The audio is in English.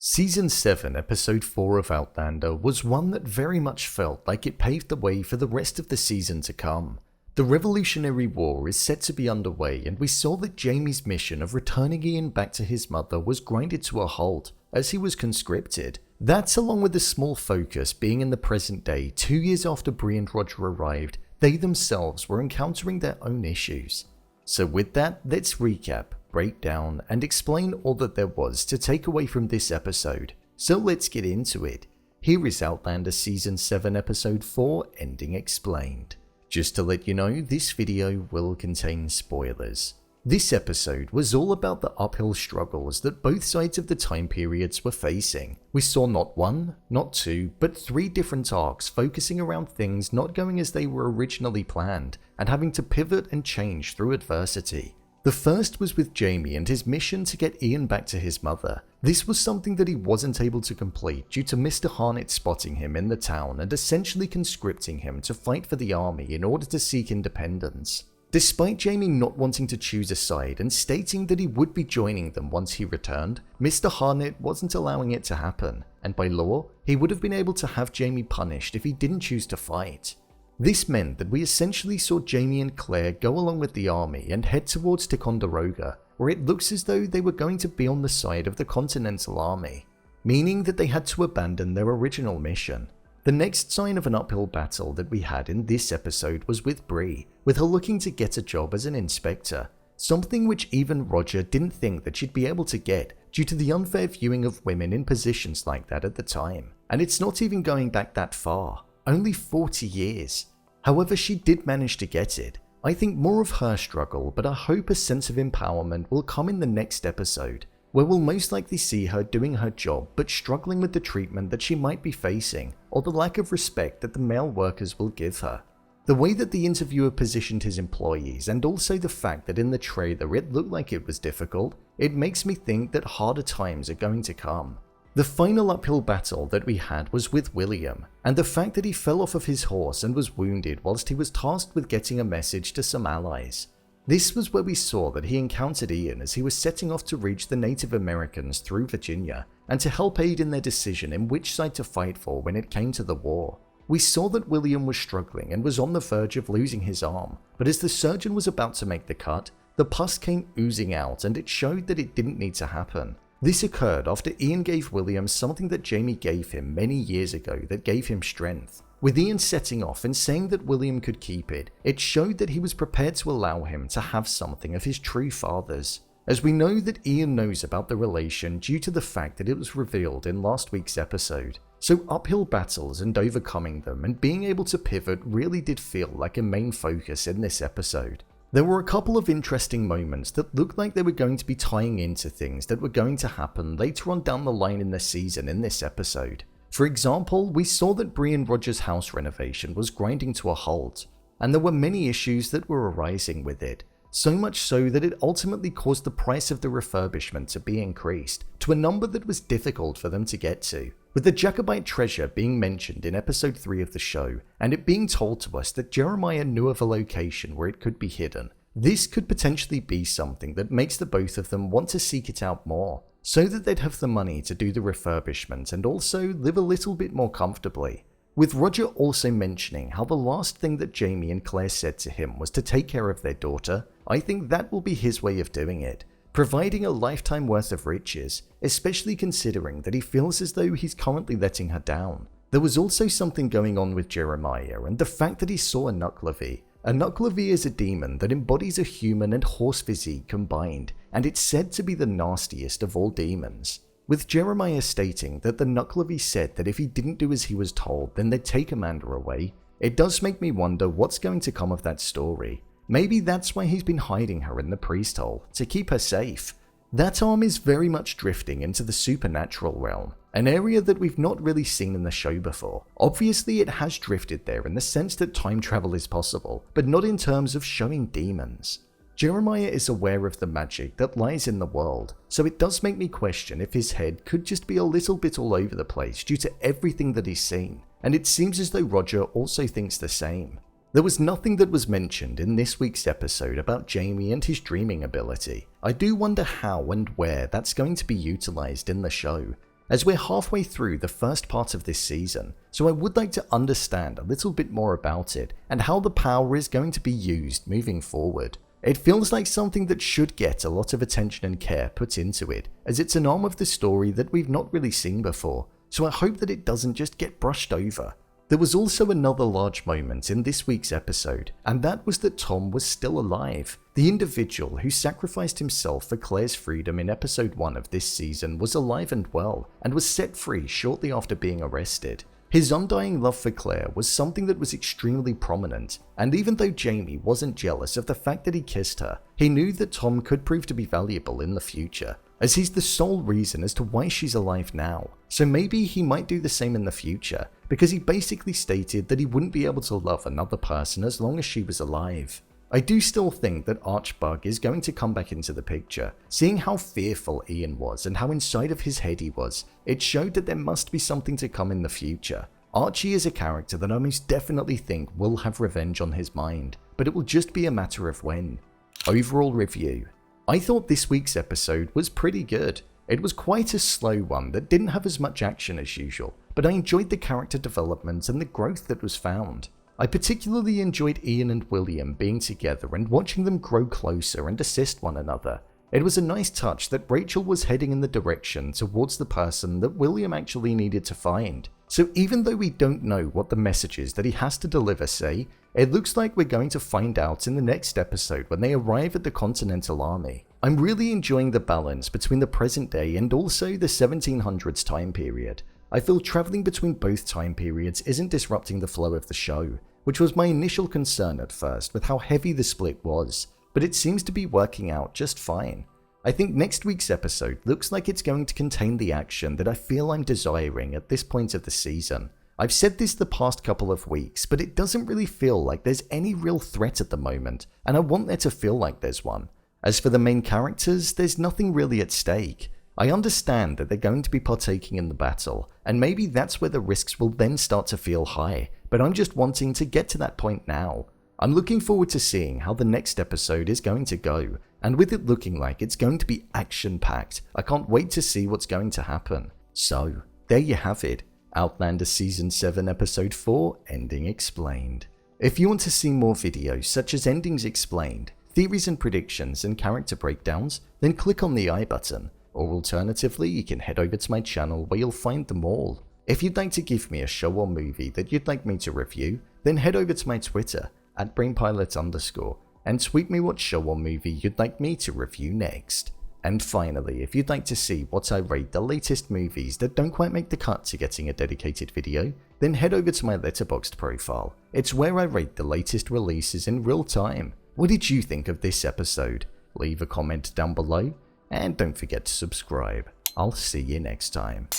Season 7, Episode 4 of Outlander was one that very much felt like it paved the way for the rest of the season to come. The Revolutionary War is set to be underway, and we saw that Jamie's mission of returning Ian back to his mother was grinded to a halt as he was conscripted. That, along with the small focus being in the present day 2 years after Bree and Roger arrived, they themselves were encountering their own issues. So with that, let's recap, break down, and explain all that there was to take away from this episode. So let's get into it. Here is Outlander Season 7 Episode 4 Ending Explained. Just to let you know, this video will contain spoilers. This episode was all about the uphill struggles that both sides of the time periods were facing. We saw not one, not two, but 3 different arcs focusing around things not going as they were originally planned and having to pivot and change through adversity. The first was with Jamie and his mission to get Ian back to his mother. This was something that he wasn't able to complete due to Mr. Harnett spotting him in the town and essentially conscripting him to fight for the army in order to seek independence. Despite Jamie not wanting to choose a side and stating that he would be joining them once he returned, Mr. Harnett wasn't allowing it to happen, and by law, he would have been able to have Jamie punished if he didn't choose to fight. This meant that we essentially saw Jamie and Claire go along with the army and head towards Ticonderoga, where it looks as though they were going to be on the side of the Continental Army, meaning that they had to abandon their original mission. The next sign of an uphill battle that we had in this episode was with Bree, with her looking to get a job as an inspector, something which even Roger didn't think that she'd be able to get due to the unfair viewing of women in positions like that at the time. And it's not even going back that far, only 40 years. However, she did manage to get it. I think more of her struggle, but I hope a sense of empowerment will come in the next episode, where we'll most likely see her doing her job but struggling with the treatment that she might be facing or the lack of respect that the male workers will give her. The way that the interviewer positioned his employees and also the fact that in the trailer it looked like it was difficult, it makes me think that harder times are going to come. The final uphill battle that we had was with William, and the fact that he fell off of his horse and was wounded whilst he was tasked with getting a message to some allies. This was where we saw that he encountered Ian as he was setting off to reach the Native Americans through Virginia and to help aid in their decision in which side to fight for when it came to the war. We saw that William was struggling and was on the verge of losing his arm, but as the surgeon was about to make the cut, the pus came oozing out and it showed that it didn't need to happen. This occurred after Ian gave William something that Jamie gave him many years ago that gave him strength. With Ian setting off and saying that William could keep it, it showed that he was prepared to allow him to have something of his true father's. As we know that Ian knows about the relation due to the fact that it was revealed in last week's episode. So uphill battles and overcoming them and being able to pivot really did feel like a main focus in this episode. There were a couple of interesting moments that looked like they were going to be tying into things that were going to happen later on down the line in the season in this episode. For example, we saw that Bree and Roger's house renovation was grinding to a halt, and there were many issues that were arising with it, so much so that it ultimately caused the price of the refurbishment to be increased to a number that was difficult for them to get to. With the Jacobite treasure being mentioned in episode 3 of the show, and it being told to us that Jeremiah knew of a location where it could be hidden, this could potentially be something that makes the both of them want to seek it out more, so that they'd have the money to do the refurbishment and also live a little bit more comfortably. With Roger also mentioning how the last thing that Jamie and Claire said to him was to take care of their daughter, I think that will be his way of doing it, providing a lifetime worth of riches, especially considering that he feels as though he's currently letting her down. There was also something going on with Jeremiah and the fact that he saw a Nuclevi. A Nuclevi is a demon that embodies a human and horse physique combined, and it's said to be the nastiest of all demons. With Jeremiah stating that the Nuclevi said that if he didn't do as he was told, then they'd take Amanda away, it does make me wonder what's going to come of that story. Maybe that's why he's been hiding her in the priest hole, to keep her safe. That arm is very much drifting into the supernatural realm, an area that we've not really seen in the show before. Obviously it has drifted there in the sense that time travel is possible, but not in terms of showing demons. Jeremiah is aware of the magic that lies in the world, so it does make me question if his head could just be a little bit all over the place due to everything that he's seen, and it seems as though Roger also thinks the same. There was nothing that was mentioned in this week's episode about Jamie and his dreaming ability. I do wonder how and where that's going to be utilized in the show. as we're halfway through the first part of this season, so I would like to understand a little bit more about it and how the power is going to be used moving forward. It feels like something that should get a lot of attention and care put into it, as it's an arm of the story that we've not really seen before, so I hope that it doesn't just get brushed over. There was also another large moment in this week's episode, and that was that Tom was still alive. The individual who sacrificed himself for Claire's freedom in episode 1 of this season was alive and well, and was set free shortly after being arrested. His undying love for Claire was something that was extremely prominent, and even though Jamie wasn't jealous of the fact that he kissed her, he knew that Tom could prove to be valuable in the future, as he's the sole reason as to why she's alive now. So maybe he might do the same in the future, because he basically stated that he wouldn't be able to love another person as long as she was alive. I do still think that Archbug is going to come back into the picture. Seeing how fearful Ian was and how inside of his head he was, it showed that there must be something to come in the future. Archie is a character that I most definitely think will have revenge on his mind, but it will just be a matter of when. Overall review. I thought this week's episode was pretty good. It was quite a slow one that didn't have as much action as usual, but I enjoyed the character development and the growth that was found. I particularly enjoyed Ian and William being together and watching them grow closer and assist one another. It was a nice touch that Rachel was heading in the direction towards the person that William actually needed to find. So even though we don't know what the messages that he has to deliver say, it looks like we're going to find out in the next episode when they arrive at the Continental Army. I'm really enjoying the balance between the present day and also the 1700s time period. I feel traveling between both time periods isn't disrupting the flow of the show, which was my initial concern at first with how heavy the split was, but it seems to be working out just fine. I think next week's episode looks like it's going to contain the action that I feel I'm desiring at this point of the season. I've said this the past couple of weeks, but it doesn't really feel like there's any real threat at the moment, and I want there to feel like there's one. As for the main characters, there's nothing really at stake. I understand that they're going to be partaking in the battle, and maybe that's where the risks will then start to feel high, but I'm just wanting to get to that point now. I'm looking forward to seeing how the next episode is going to go, and with it looking like it's going to be action-packed, I can't wait to see what's going to happen. So, there you have it, Outlander Season 7 Episode 4, Ending Explained. If you want to see more videos such as Endings Explained, theories and predictions, and character breakdowns, then click on the I button, or alternatively you can head over to my channel where you'll find them all. If you'd like to give me a show or movie that you'd like me to review, then head over to my Twitter, @BrainPilot_, and tweet me what show or movie you'd like me to review next. And finally, if you'd like to see what I rate the latest movies that don't quite make the cut to getting a dedicated video, then head over to my Letterboxd profile. It's where I rate the latest releases in real time. What did you think of this episode? Leave a comment down below, and don't forget to subscribe. I'll see you next time.